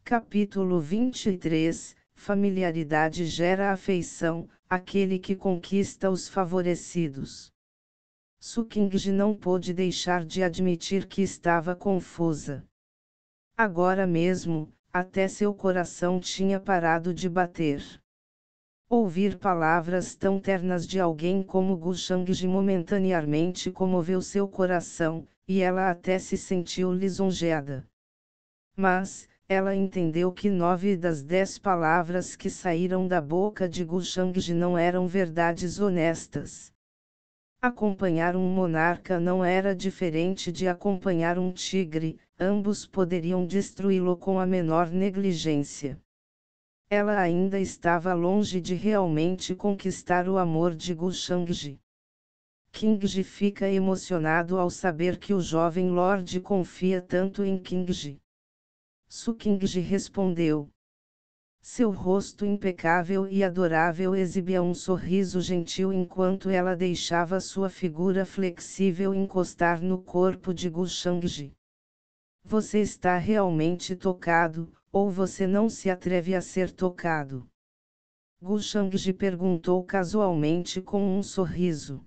Capítulo 23. Familiaridade gera afeição, aquele que conquista os favorecidos. Sukingji não pôde deixar de admitir que estava confusa. Agora mesmo, até seu coração tinha parado de bater. Ouvir palavras tão ternas de alguém como Gu Shangji momentaneamente comoveu seu coração, e ela até se sentiu lisonjeada. Mas, ela entendeu que 9 das 10 palavras que saíram da boca de Gu Shangji não eram verdades honestas. Acompanhar um monarca não era diferente de acompanhar um tigre, ambos poderiam destruí-lo com a menor negligência. Ela ainda estava longe de realmente conquistar o amor de Gu Shangji. Kingji fica emocionado ao saber que o jovem Lorde confia tanto em Kingji. Sukingji respondeu. Seu rosto impecável e adorável exibia um sorriso gentil enquanto ela deixava sua figura flexível encostar no corpo de Gu Shangji. Você está realmente tocado, ou você não se atreve a ser tocado? Gu Shangji perguntou casualmente com um sorriso.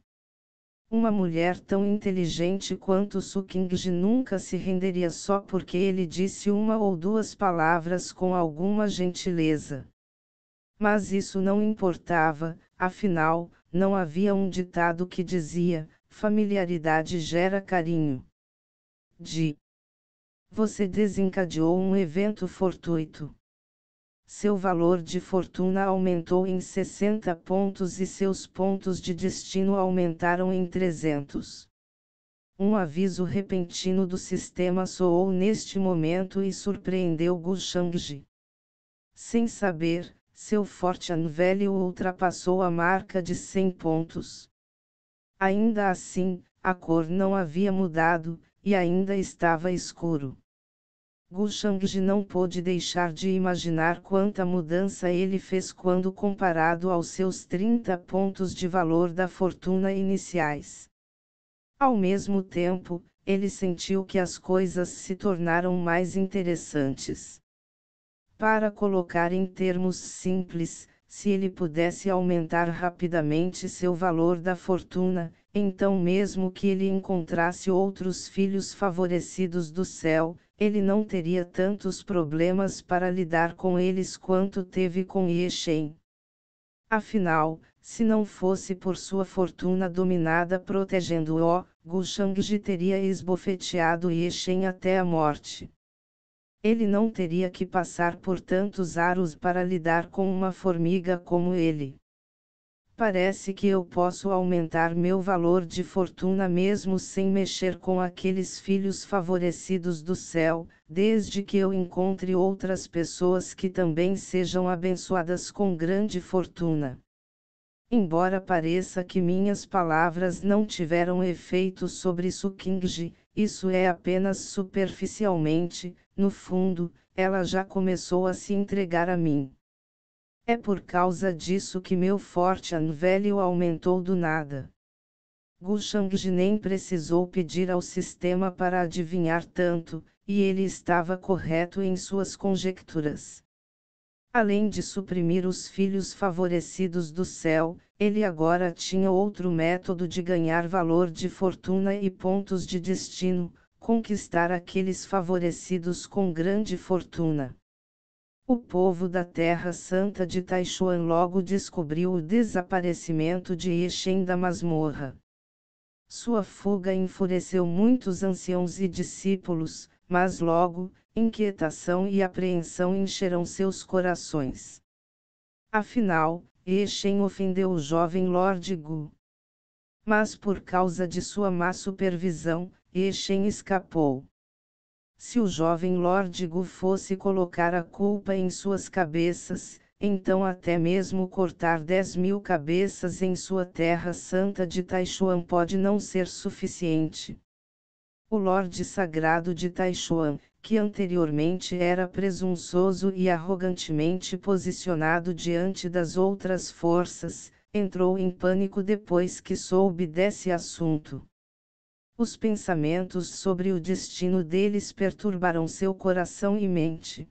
Uma mulher tão inteligente quanto Sukingji nunca se renderia só porque ele disse uma ou duas palavras com alguma gentileza. Mas isso não importava, afinal, não havia um ditado que dizia, familiaridade gera carinho. Você desencadeou um evento fortuito. Seu valor de fortuna aumentou em 60 pontos e seus pontos de destino aumentaram em 300. Um aviso repentino do sistema soou neste momento e surpreendeu Gu Shangji. Sem saber, seu Fortune Value ultrapassou a marca de 100 pontos. Ainda assim, a cor não havia mudado, e ainda estava escuro. Gu Shangji não pôde deixar de imaginar quanta mudança ele fez quando comparado aos seus 30 pontos de valor da fortuna iniciais. Ao mesmo tempo, ele sentiu que as coisas se tornaram mais interessantes. Para colocar em termos simples, se ele pudesse aumentar rapidamente seu valor da fortuna, então mesmo que ele encontrasse outros filhos favorecidos do céu, ele não teria tantos problemas para lidar com eles quanto teve com Ye Shen. Afinal, se não fosse por sua fortuna dominada protegendo-o, Gu Shangji teria esbofeteado Ye Shen até a morte. Ele não teria que passar por tantos aros para lidar com uma formiga como ele. Parece que eu posso aumentar meu valor de fortuna mesmo sem mexer com aqueles filhos favorecidos do céu, desde que eu encontre outras pessoas que também sejam abençoadas com grande fortuna. Embora pareça que minhas palavras não tiveram efeito sobre Sukingji, isso é apenas superficialmente, no fundo, ela já começou a se entregar a mim. É por causa disso que meu Fortune Value aumentou do nada. Gu Shangji nem precisou pedir ao sistema para adivinhar tanto, e ele estava correto em suas conjecturas. Além de suprimir os filhos favorecidos do céu, ele agora tinha outro método de ganhar valor de fortuna e pontos de destino, conquistar aqueles favorecidos com grande fortuna. O povo da Terra Santa de Taishuan logo descobriu o desaparecimento de Ye Shen da masmorra. Sua fuga enfureceu muitos anciãos e discípulos, mas logo, inquietação e apreensão encheram seus corações. Afinal, Ye Shen ofendeu o jovem Lord Gu. Mas por causa de sua má supervisão, Ye Shen escapou. Se o jovem Lord Gu fosse colocar a culpa em suas cabeças, então até mesmo cortar 10.000 cabeças em sua terra santa de Taishuan pode não ser suficiente. O Lorde Sagrado de Taishuan, que anteriormente era presunçoso e arrogantemente posicionado diante das outras forças, entrou em pânico depois que soube desse assunto. Os pensamentos sobre o destino deles perturbaram seu coração e mente.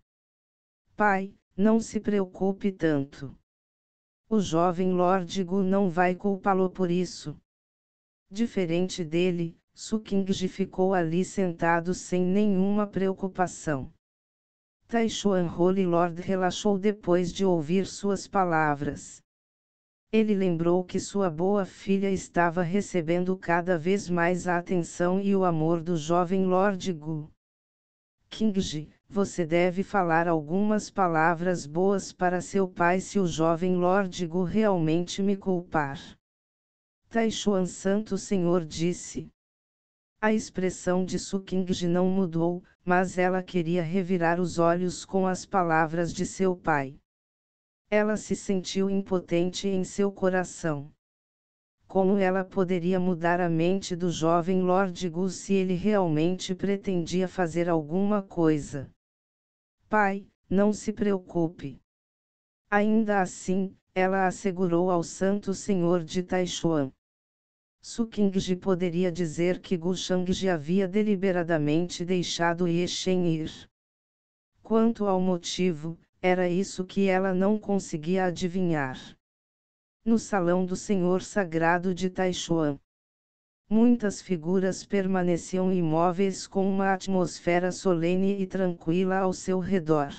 Pai, não se preocupe tanto. O jovem Lord Gu não vai culpá-lo por isso. Diferente dele, Su Qingji ficou ali sentado sem nenhuma preocupação. Taishuan Holy Lord relaxou depois de ouvir suas palavras. Ele lembrou que sua boa filha estava recebendo cada vez mais a atenção e o amor do jovem Lord Gu. Qingji, você deve falar algumas palavras boas para seu pai se o jovem Lord Gu realmente me culpar. Taishuan Santo Senhor disse. A expressão de Su Qingji não mudou, mas ela queria revirar os olhos com as palavras de seu pai. Ela se sentiu impotente em seu coração. Como ela poderia mudar a mente do jovem Lord Gu se ele realmente pretendia fazer alguma coisa? Pai, não se preocupe. Ainda assim, ela assegurou ao Santo Senhor de Taishuan. Su Qingji poderia dizer que Gu Shangji havia deliberadamente deixado Ye Shen ir. Quanto ao motivo, era isso que ela não conseguia adivinhar. No salão do Senhor Sagrado de Taishuan, muitas figuras permaneciam imóveis com uma atmosfera solene e tranquila ao seu redor.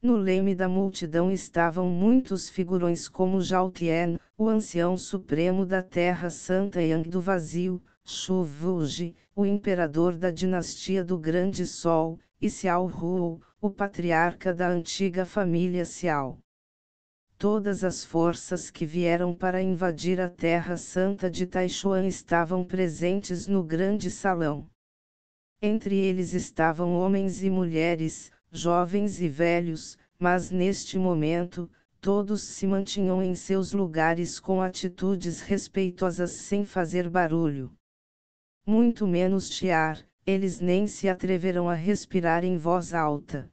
No leme da multidão estavam muitos figurões como Zhao Tian, o ancião supremo da Terra Santa Yang do Vazio, Shu Wuji, o imperador da dinastia do Grande Sol, e Xiao Ruo, o patriarca da antiga família Xiao. Todas as forças que vieram para invadir a Terra Santa de Taishuan estavam presentes no grande salão. Entre eles estavam homens e mulheres, jovens e velhos, mas neste momento, todos se mantinham em seus lugares com atitudes respeitosas sem fazer barulho. Muito menos chiar, eles nem se atreveram a respirar em voz alta.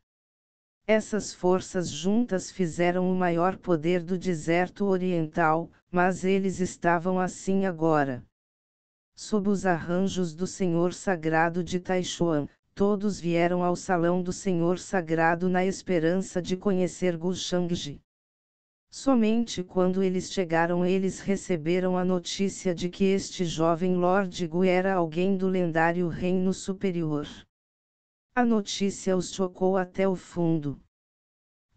Essas forças juntas fizeram o maior poder do deserto oriental, mas eles estavam assim agora. Sob os arranjos do Senhor Sagrado de Taishuan, todos vieram ao salão do Senhor Sagrado na esperança de conhecer Gu Shangji. Somente quando eles chegaram eles receberam a notícia de que este jovem Lord Gu era alguém do lendário Reino Superior. A notícia os chocou até o fundo.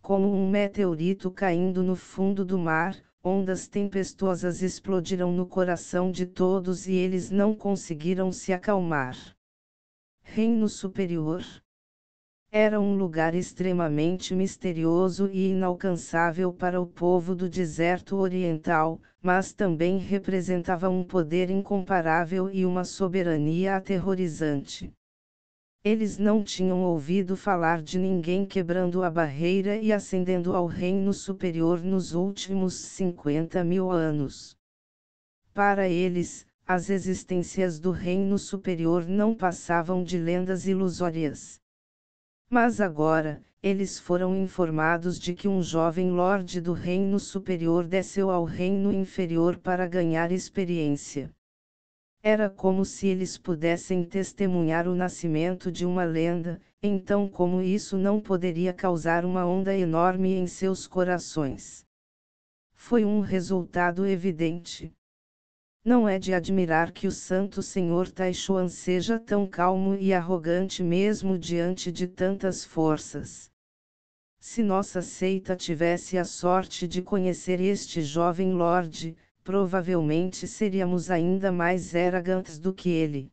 Como um meteorito caindo no fundo do mar, ondas tempestuosas explodiram no coração de todos e eles não conseguiram se acalmar. Reino Superior. Era um lugar extremamente misterioso e inalcançável para o povo do deserto oriental, mas também representava um poder incomparável e uma soberania aterrorizante. Eles não tinham ouvido falar de ninguém quebrando a barreira e ascendendo ao Reino Superior nos últimos 50.000 anos. Para eles, as existências do Reino Superior não passavam de lendas ilusórias. Mas agora, eles foram informados de que um jovem Lorde do Reino Superior desceu ao Reino Inferior para ganhar experiência. Era como se eles pudessem testemunhar o nascimento de uma lenda, então como isso não poderia causar uma onda enorme em seus corações? Foi um resultado evidente. Não é de admirar que o Santo Senhor Taishuan seja tão calmo e arrogante mesmo diante de tantas forças. Se nossa seita tivesse a sorte de conhecer este jovem Lorde, provavelmente seríamos ainda mais arrogantes do que ele.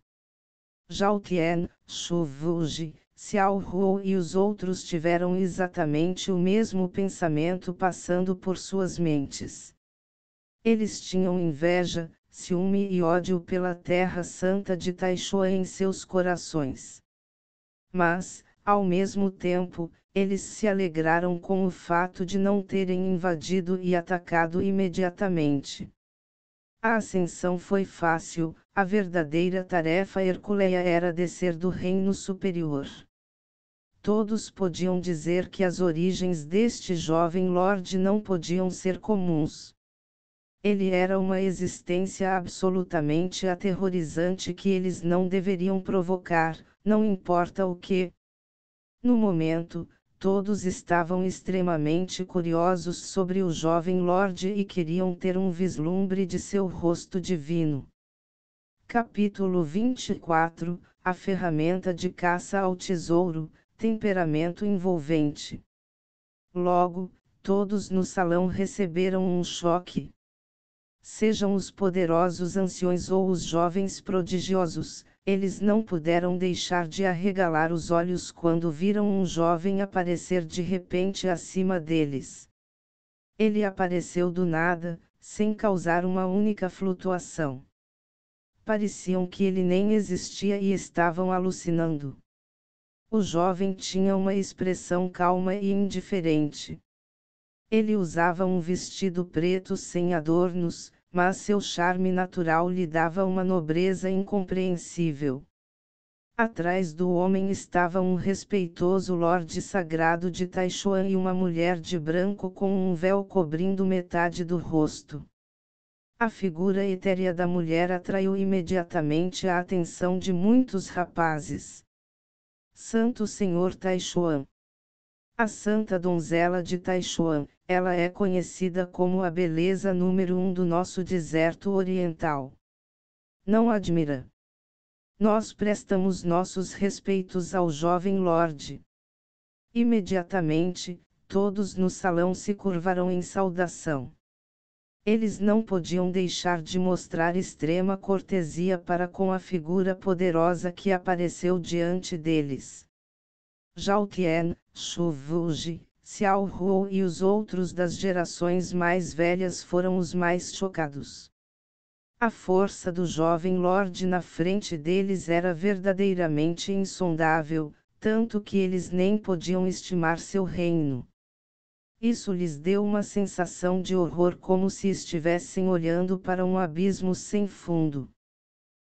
Zhao Tian, Shu Wuji, Xiao Ruo e os outros tiveram exatamente o mesmo pensamento passando por suas mentes. Eles tinham inveja, ciúme e ódio pela Terra Santa de Taishuan em seus corações. Mas, ao mesmo tempo, eles se alegraram com o fato de não terem invadido e atacado imediatamente. A ascensão foi fácil, a verdadeira tarefa hercúlea era descer do Reino Superior. Todos podiam dizer que as origens deste jovem Lorde não podiam ser comuns. Ele era uma existência absolutamente aterrorizante que eles não deveriam provocar, não importa o que. No momento, todos estavam extremamente curiosos sobre o jovem Lorde e queriam ter um vislumbre de seu rosto divino. Capítulo 24 – A ferramenta de caça ao tesouro, temperamento envolvente. Logo, todos no salão receberam um choque. Sejam os poderosos anciões ou os jovens prodigiosos, eles não puderam deixar de arregalar os olhos quando viram um jovem aparecer de repente acima deles. Ele apareceu do nada, sem causar uma única flutuação. Pareciam que ele nem existia e estavam alucinando. O jovem tinha uma expressão calma e indiferente. Ele usava um vestido preto sem adornos, mas seu charme natural lhe dava uma nobreza incompreensível. Atrás do homem estava um respeitoso Lorde Sagrado de Taishuan e uma mulher de branco com um véu cobrindo metade do rosto. A figura etérea da mulher atraiu imediatamente a atenção de muitos rapazes. Santo Senhor Taishuan. A Santa Donzela de Taishuan, ela é conhecida como a beleza número 1 do nosso deserto oriental. Não admira? Nós prestamos nossos respeitos ao jovem Lorde. Imediatamente, todos no salão se curvaram em saudação. Eles não podiam deixar de mostrar extrema cortesia para com a figura poderosa que apareceu diante deles. Zhao Tian, Xu Wuji, Xiao Huo e os outros das gerações mais velhas foram os mais chocados. A força do jovem Lorde na frente deles era verdadeiramente insondável, tanto que eles nem podiam estimar seu reino. Isso lhes deu uma sensação de horror, como se estivessem olhando para um abismo sem fundo.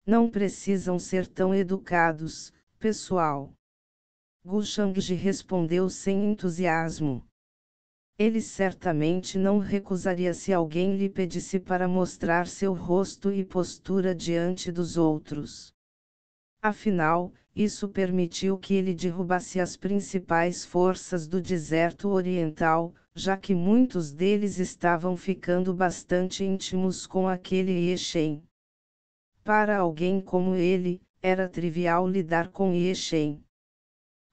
Não precisam ser tão educados, pessoal. Gu Shangji respondeu sem entusiasmo. Ele certamente não recusaria se alguém lhe pedisse para mostrar seu rosto e postura diante dos outros. Afinal, isso permitiu que ele derrubasse as principais forças do deserto oriental, já que muitos deles estavam ficando bastante íntimos com aquele Ye Shen. Para alguém como ele, era trivial lidar com Ye Shen.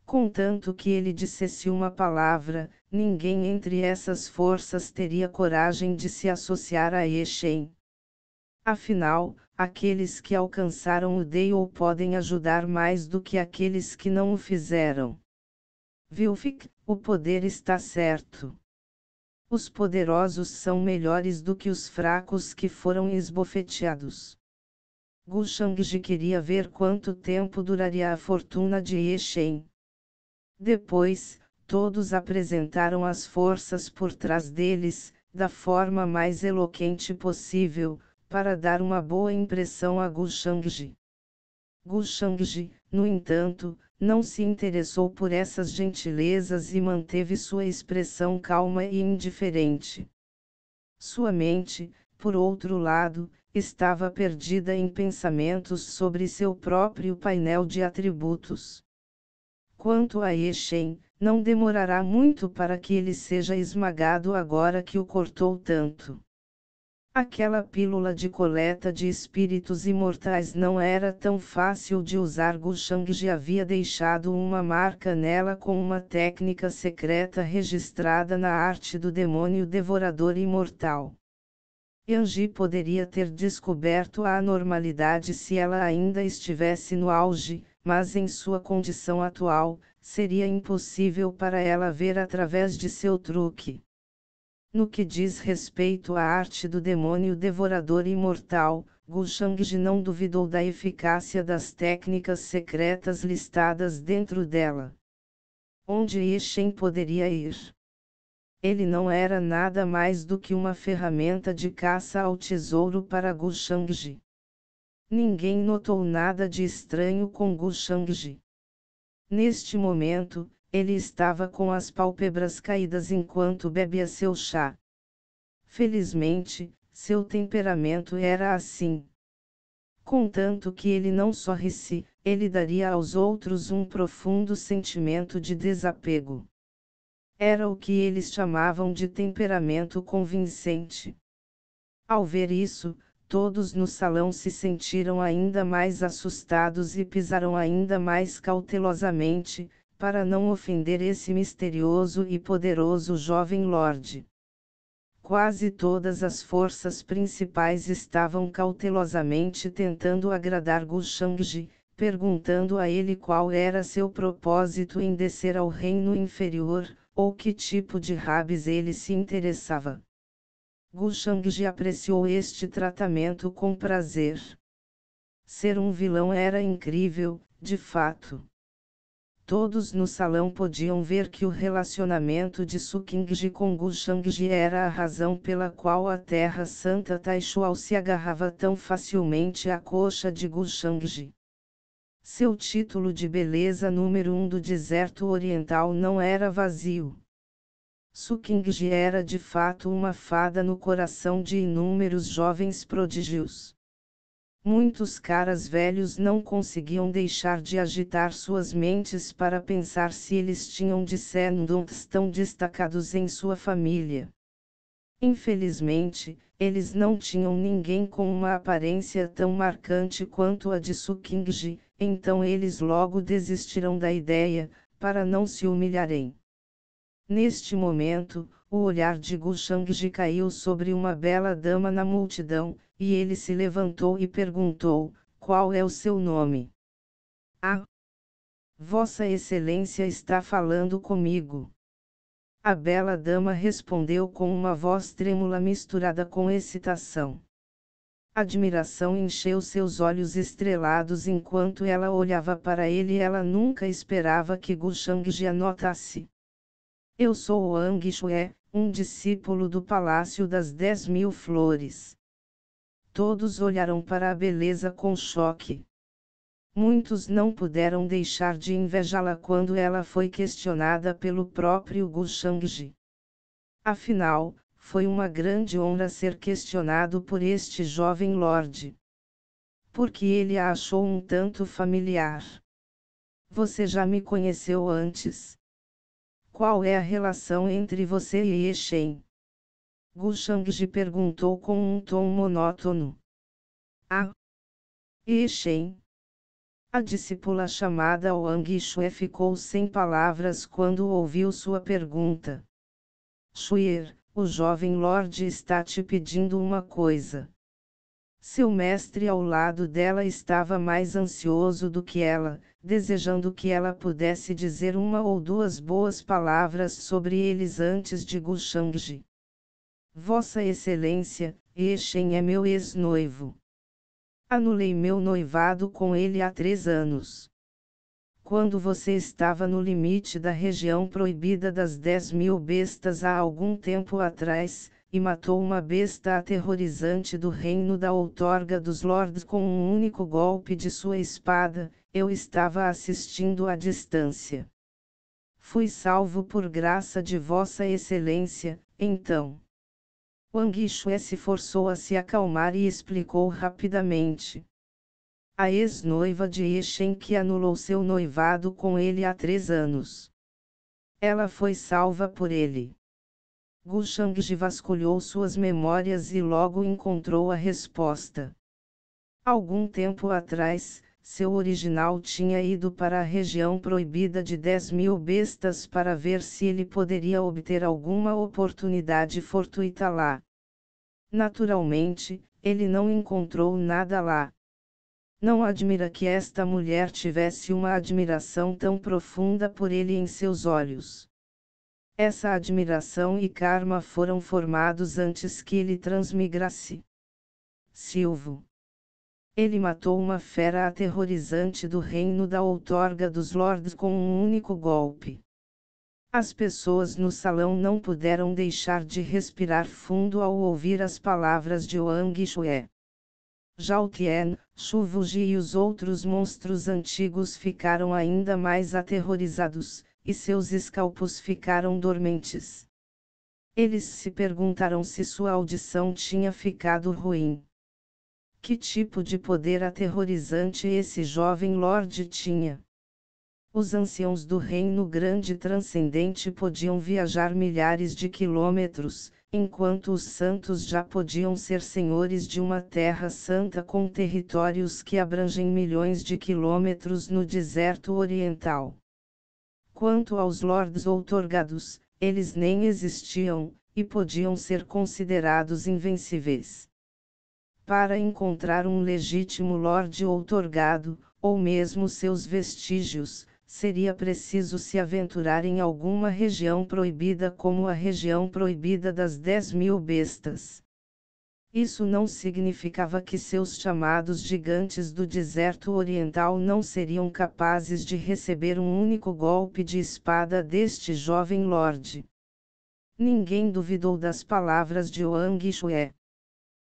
Contanto que ele dissesse uma palavra, ninguém entre essas forças teria coragem de se associar a Ye Shen. Afinal, aqueles que alcançaram o Dao podem ajudar mais do que aqueles que não o fizeram. Vilfic, o poder está certo. Os poderosos são melhores do que os fracos que foram esbofeteados. Gu Shangji queria ver quanto tempo duraria a fortuna de Ye Shen. Depois, todos apresentaram as forças por trás deles, da forma mais eloquente possível, para dar uma boa impressão a Gu Shangji. Gu Shangji, no entanto, não se interessou por essas gentilezas e manteve sua expressão calma e indiferente. Sua mente, por outro lado, estava perdida em pensamentos sobre seu próprio painel de atributos. Quanto a Ye Shen, não demorará muito para que ele seja esmagado agora que o cortou tanto. Aquela pílula de coleta de espíritos imortais não era tão fácil de usar. Gu Shangji havia deixado uma marca nela com uma técnica secreta registrada na arte do demônio devorador imortal. Yanji poderia ter descoberto a anormalidade se ela ainda estivesse no auge, mas em sua condição atual, seria impossível para ela ver através de seu truque. No que diz respeito à arte do demônio devorador imortal, Gu Shangji não duvidou da eficácia das técnicas secretas listadas dentro dela. Onde Ye Shen poderia ir? Ele não era nada mais do que uma ferramenta de caça ao tesouro para Gu Shangji. Ninguém notou nada de estranho com Gu Shangji. Neste momento, ele estava com as pálpebras caídas enquanto bebia seu chá. Felizmente, seu temperamento era assim. Contanto que ele não sorrisse, ele daria aos outros um profundo sentimento de desapego. Era o que eles chamavam de temperamento convincente. Ao ver isso, todos no salão se sentiram ainda mais assustados e pisaram ainda mais cautelosamente, para não ofender esse misterioso e poderoso jovem lorde. Quase todas as forças principais estavam cautelosamente tentando agradar Gu Shangji, perguntando a ele qual era seu propósito em descer ao reino inferior, ou que tipo de rabis ele se interessava. Gu Shangji apreciou este tratamento com prazer. Ser um vilão era incrível, de fato. Todos no salão podiam ver que o relacionamento de Su Qingji com Gu Shangji era a razão pela qual a Terra Santa Taishuao se agarrava tão facilmente à coxa de Gu Shangji. Seu título de beleza número 1 do deserto oriental não era vazio. Su Qingji era de fato uma fada no coração de inúmeros jovens prodígios. Muitos caras velhos não conseguiam deixar de agitar suas mentes para pensar se eles tinham descendentes tão destacados em sua família. Infelizmente, eles não tinham ninguém com uma aparência tão marcante quanto a de Su Qingji, então eles logo desistiram da ideia, para não se humilharem. Neste momento, o olhar de Gu Shangji caiu sobre uma bela dama na multidão, e ele se levantou e perguntou: qual é o seu nome? Ah! Vossa Excelência está falando comigo. A bela dama respondeu com uma voz trêmula misturada com excitação. Admiração encheu seus olhos estrelados enquanto ela olhava para ele e ela nunca esperava que Gu Shangji a notasse. Eu sou Wang Shue, um discípulo do Palácio das 10.000 Flores. Todos olharam para a beleza com choque. Muitos não puderam deixar de invejá-la quando ela foi questionada pelo próprio Gu Shangji. Afinal, foi uma grande honra ser questionado por este jovem lorde. Porque ele a achou um tanto familiar. Você já me conheceu antes? Qual é a relação entre você e Ye Shen? Gu Shangji perguntou com um tom monótono. Ah! Ye Shen. A discípula chamada Wang Shue ficou sem palavras quando ouviu sua pergunta. Shuer, o jovem lorde está te pedindo uma coisa. Seu mestre ao lado dela estava mais ansioso do que ela, desejando que ela pudesse dizer uma ou duas boas palavras sobre eles antes de Gu Shangji. Vossa Excelência, Ye Shen é meu ex-noivo. Anulei meu noivado com ele há 3 anos. Quando você estava no limite da região proibida das 10.000 bestas há algum tempo atrás, e matou uma besta aterrorizante do reino da outorga dos lords com um único golpe de sua espada, eu estava assistindo à distância. Fui salvo por graça de Vossa Excelência, então. Wang Shue se forçou a se acalmar e explicou rapidamente. A ex-noiva de Ye Shen que anulou seu noivado com ele há 3 anos. Ela foi salva por ele. Gu Shangji vasculhou suas memórias e logo encontrou a resposta. Algum tempo atrás, seu original tinha ido para a região proibida de 10.000 bestas para ver se ele poderia obter alguma oportunidade fortuita lá. Naturalmente, ele não encontrou nada lá. Não admira que esta mulher tivesse uma admiração tão profunda por ele em seus olhos. Essa admiração e karma foram formados antes que ele transmigrasse. Silvo. Ele matou uma fera aterrorizante do reino da outorga dos lords com um único golpe. As pessoas no salão não puderam deixar de respirar fundo ao ouvir as palavras de Wang Shue. Zhao Tian, Shu Wuji e os outros monstros antigos ficaram ainda mais aterrorizados, e seus escalpos ficaram dormentes. Eles se perguntaram se sua audição tinha ficado ruim. Que tipo de poder aterrorizante esse jovem lorde tinha? Os anciãos do Reino Grande Transcendente podiam viajar milhares de quilômetros, enquanto os santos já podiam ser senhores de uma terra santa com territórios que abrangem milhões de quilômetros no deserto oriental. Quanto aos lords outorgados, eles nem existiam, e podiam ser considerados invencíveis. Para encontrar um legítimo lorde outorgado, ou mesmo seus vestígios, seria preciso se aventurar em alguma região proibida como a região proibida das 10.000 bestas. Isso não significava que seus chamados gigantes do deserto oriental não seriam capazes de receber um único golpe de espada deste jovem lorde. Ninguém duvidou das palavras de Wang Shué.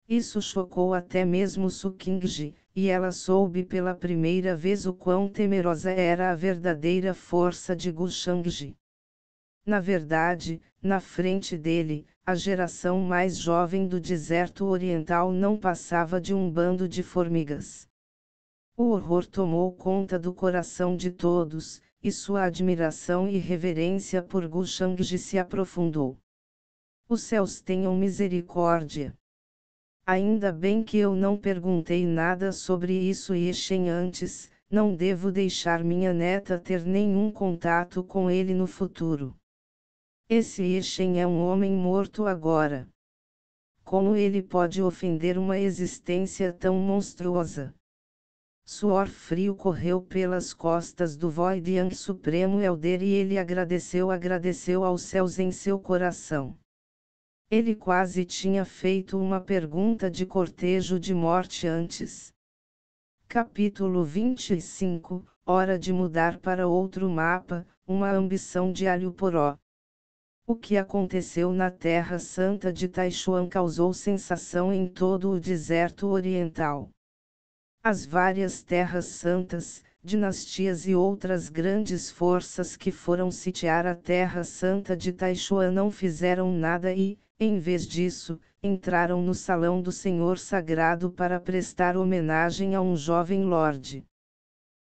Isso chocou até mesmo Su Qingji, e ela soube pela primeira vez o quão temerosa era a verdadeira força de Gu Shangji. Na verdade, na frente dele, a geração mais jovem do deserto oriental não passava de um bando de formigas. O horror tomou conta do coração de todos, e sua admiração e reverência por Gu Shangji se aprofundou. Os céus tenham misericórdia. Ainda bem que eu não perguntei nada sobre isso Ye Shen antes, não devo deixar minha neta ter nenhum contato com ele no futuro. Esse Ye Shen é um homem morto agora. Como ele pode ofender uma existência tão monstruosa? Suor frio correu pelas costas do Voidyang Supremo Elder e ele agradeceu aos céus em seu coração. Ele quase tinha feito uma pergunta de cortejo de morte antes. Capítulo 25, Hora de mudar para outro mapa, uma ambição de alho poró. O que aconteceu na Terra Santa de Taichuan causou sensação em todo o deserto oriental. As várias terras santas, dinastias e outras grandes forças que foram sitiar a Terra Santa de Taichuan não fizeram nada e, em vez disso, entraram no salão do Senhor Sagrado para prestar homenagem a um jovem lorde.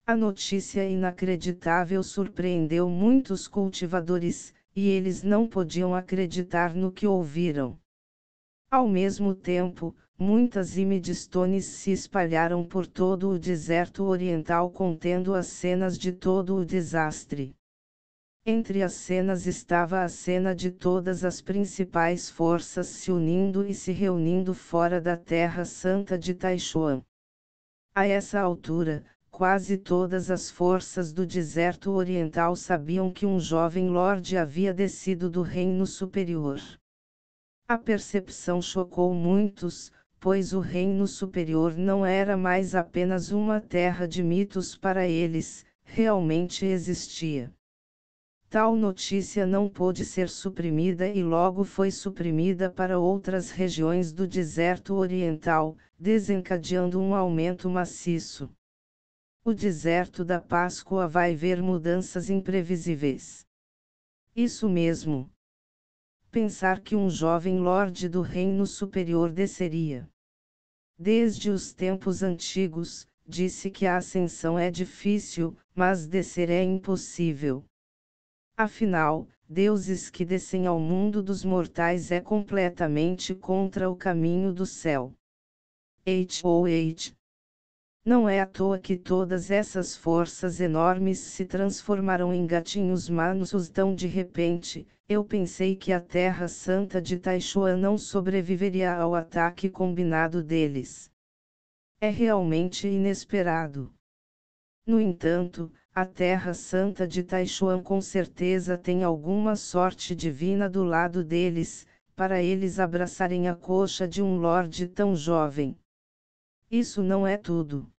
A notícia inacreditável surpreendeu muitos cultivadores, e eles não podiam acreditar no que ouviram. Ao mesmo tempo, muitas imidstones se espalharam por todo o deserto oriental contendo as cenas de todo o desastre. Entre as cenas estava a cena de todas as principais forças se unindo e se reunindo fora da Terra Santa de Taichuan. A essa altura, quase todas as forças do deserto oriental sabiam que um jovem lorde havia descido do reino superior. A percepção chocou muitos, pois o reino superior não era mais apenas uma terra de mitos para eles, realmente existia. Tal notícia não pôde ser suprimida e logo foi suprimida para outras regiões do deserto oriental, desencadeando um aumento maciço. O deserto da Páscoa vai ver mudanças imprevisíveis. Isso mesmo. Pensar que um jovem lorde do reino superior desceria. Desde os tempos antigos, disse que a ascensão é difícil, mas descer é impossível. Afinal, deuses que descem ao mundo dos mortais é completamente contra o caminho do céu. Não é à toa que todas essas forças enormes se transformaram em gatinhos mansos tão de repente. Eu pensei que a Terra Santa de Taichuan não sobreviveria ao ataque combinado deles. É realmente inesperado. No entanto, a Terra Santa de Taichuan com certeza tem alguma sorte divina do lado deles, para eles abraçarem a coxa de um lorde tão jovem. Isso não é tudo.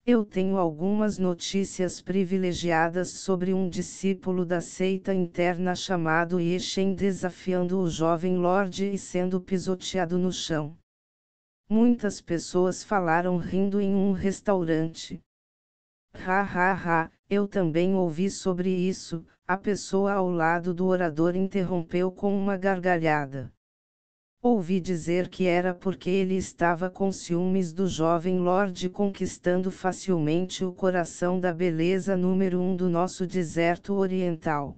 Eu tenho algumas notícias privilegiadas sobre um discípulo da seita interna chamado Ye Shen desafiando o jovem lorde e sendo pisoteado no chão. Muitas pessoas falaram rindo em um restaurante. Eu também ouvi sobre isso, a pessoa ao lado do orador interrompeu com uma gargalhada. Ouvi dizer que era porque ele estava com ciúmes do jovem Lorde conquistando facilmente o coração da beleza número 1 do nosso deserto oriental.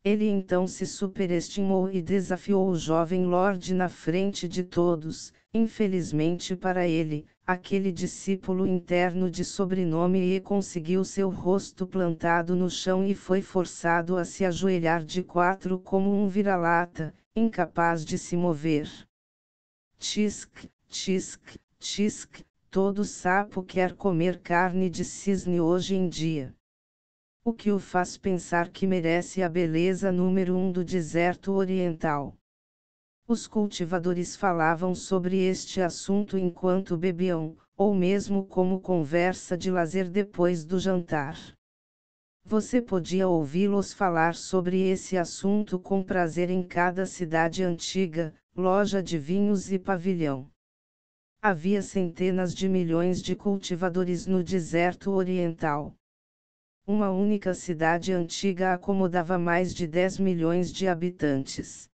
Ele então se superestimou e desafiou o jovem Lorde na frente de todos. Infelizmente para ele, aquele discípulo interno de sobrenome E conseguiu seu rosto plantado no chão e foi forçado a se ajoelhar de quatro como um vira-lata, incapaz de se mover. Tchisk, tchisk, tchisk, todo sapo quer comer carne de cisne hoje em dia. O que o faz pensar que merece a beleza número 1 do deserto oriental. Os cultivadores falavam sobre este assunto enquanto bebiam, ou mesmo como conversa de lazer depois do jantar. Você podia ouvi-los falar sobre esse assunto com prazer em cada cidade antiga, loja de vinhos e pavilhão. Havia centenas de milhões de cultivadores no deserto oriental. Uma única cidade antiga acomodava mais de 10 milhões de habitantes.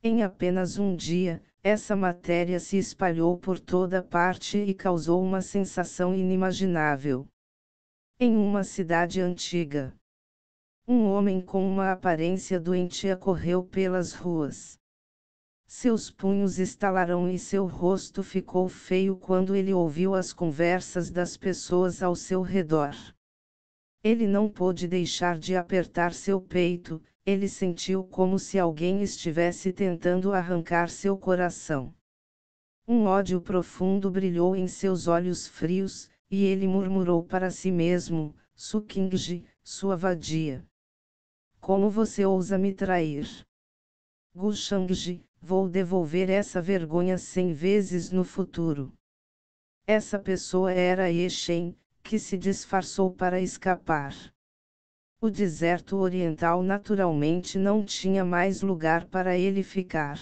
Em apenas um dia, essa matéria se espalhou por toda parte e causou uma sensação inimaginável. Em uma cidade antiga, um homem com uma aparência doentia correu pelas ruas. Seus punhos estalaram e seu rosto ficou feio quando ele ouviu as conversas das pessoas ao seu redor. Ele não pôde deixar de apertar seu peito. Ele sentiu como se alguém estivesse tentando arrancar seu coração. Um ódio profundo brilhou em seus olhos frios, e ele murmurou para si mesmo: Sukingji, sua vadia. Como você ousa me trair? Gushangji, vou devolver essa vergonha 100 vezes no futuro. Essa pessoa era Yeshen, que se disfarçou para escapar. O deserto oriental naturalmente não tinha mais lugar para ele ficar.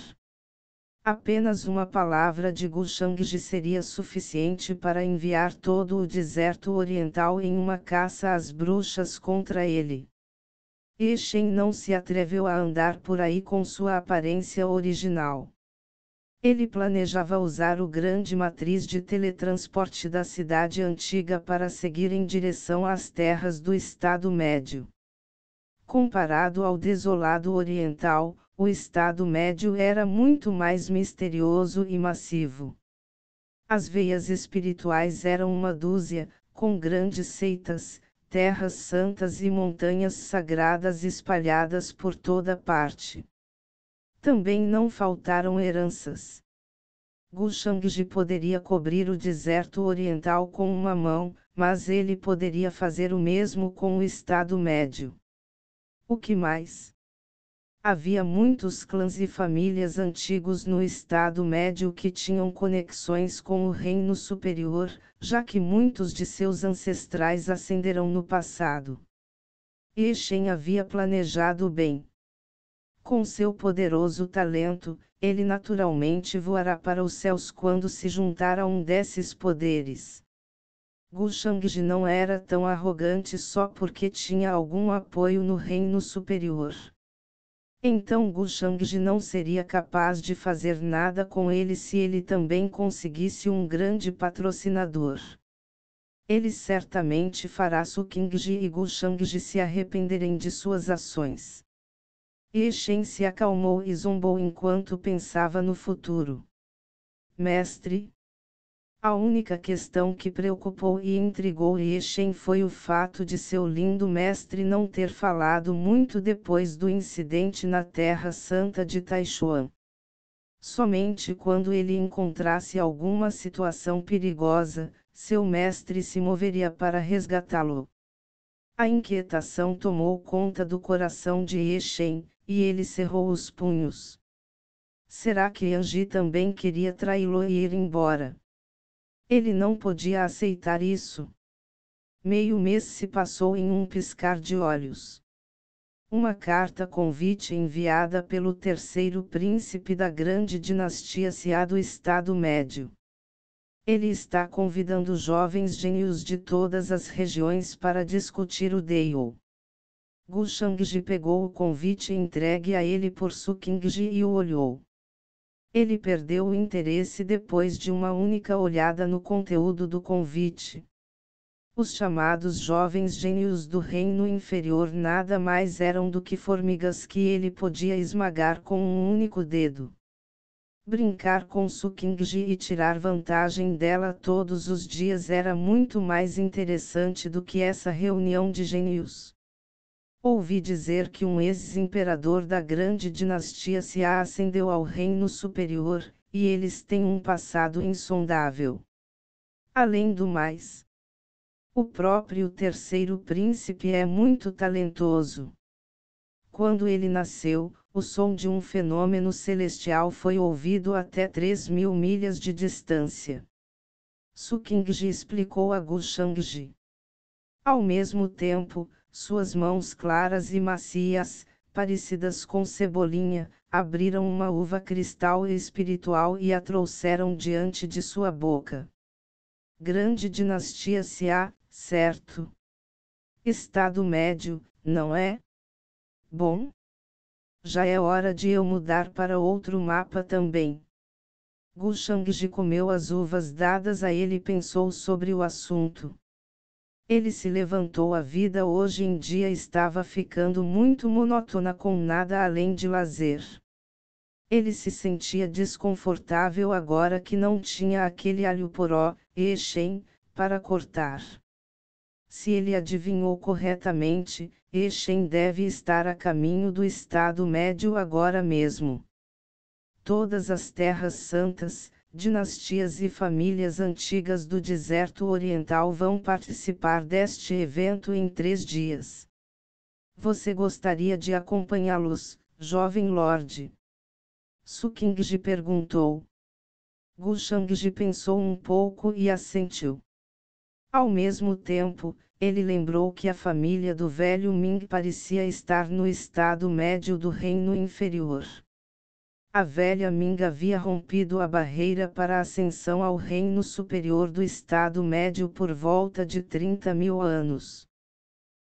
Apenas uma palavra de Gushangji seria suficiente para enviar todo o deserto oriental em uma caça às bruxas contra ele. Yeshen não se atreveu a andar por aí com sua aparência original. Ele planejava usar o grande matriz de teletransporte da cidade antiga para seguir em direção às terras do Estado Médio. Comparado ao desolado oriental, o Estado Médio era muito mais misterioso e massivo. As veias espirituais eram uma dúzia, com grandes seitas, terras santas e montanhas sagradas espalhadas por toda parte. Também não faltaram heranças. Gushangji poderia cobrir o deserto oriental com uma mão, mas ele poderia fazer o mesmo com o Estado Médio. O que mais? Havia muitos clãs e famílias antigos no Estado Médio que tinham conexões com o Reino Superior, já que muitos de seus ancestrais ascenderam no passado. Yeshen havia planejado bem. Com seu poderoso talento, ele naturalmente voará para os céus quando se juntar a um desses poderes. Gushangji não era tão arrogante só porque tinha algum apoio no Reino Superior. Então Gushangji não seria capaz de fazer nada com ele se ele também conseguisse um grande patrocinador. Ele certamente fará Sukingji e Gushangji se arrependerem de suas ações. Yeshen se acalmou e zombou enquanto pensava no futuro. Mestre? A única questão que preocupou e intrigou Yeshen foi o fato de seu lindo mestre não ter falado muito depois do incidente na Terra Santa de Taichuan. Somente quando ele encontrasse alguma situação perigosa, seu mestre se moveria para resgatá-lo. A inquietação tomou conta do coração de Yeshen, e ele cerrou os punhos. Será que Anji também queria traí-lo e ir embora? Ele não podia aceitar isso. Meio mês se passou em um piscar de olhos. Uma carta convite enviada pelo terceiro príncipe da grande dinastia Xia do Estado Médio. Ele está convidando jovens gênios de todas as regiões para discutir o Deio. Gushangji pegou o convite entregue a ele por Sukingji e o olhou. Ele perdeu o interesse depois de uma única olhada no conteúdo do convite. Os chamados jovens gênios do reino inferior nada mais eram do que formigas que ele podia esmagar com um único dedo. Brincar com Sukingji e tirar vantagem dela todos os dias era muito mais interessante do que essa reunião de gênios. Ouvi dizer que um ex-imperador da grande dinastia se ascendeu ao reino superior, e eles têm um passado insondável. Além do mais, o próprio terceiro príncipe é muito talentoso. Quando ele nasceu, o som de um fenômeno celestial foi ouvido até 3.000 milhas de distância. Sukingji explicou a Gu Shangji. Ao mesmo tempo, suas mãos claras e macias, parecidas com cebolinha, abriram uma uva cristal espiritual e a trouxeram diante de sua boca. Grande dinastia Xia, certo? Estado médio, não é? Bom. Já é hora de eu mudar para outro mapa também. Gu Shangji comeu as uvas dadas a ele e pensou sobre o assunto. Ele se levantou. A vida hoje em dia estava ficando muito monótona com nada além de lazer. Ele se sentia desconfortável agora que não tinha aquele alho poró, Shen, para cortar. Se ele adivinhou corretamente, Shen deve estar a caminho do Estado Médio agora mesmo. Todas as terras santas, dinastias e famílias antigas do deserto oriental vão participar deste evento em 3 dias. Você gostaria de acompanhá-los, jovem lorde? Sukingji perguntou. Gu Shangji pensou um pouco e assentiu. Ao mesmo tempo, ele lembrou que a família do velho Ming parecia estar no estado médio do reino inferior. A velha Ming havia rompido a barreira para a ascensão ao reino superior do estado médio por volta de 30.000 anos.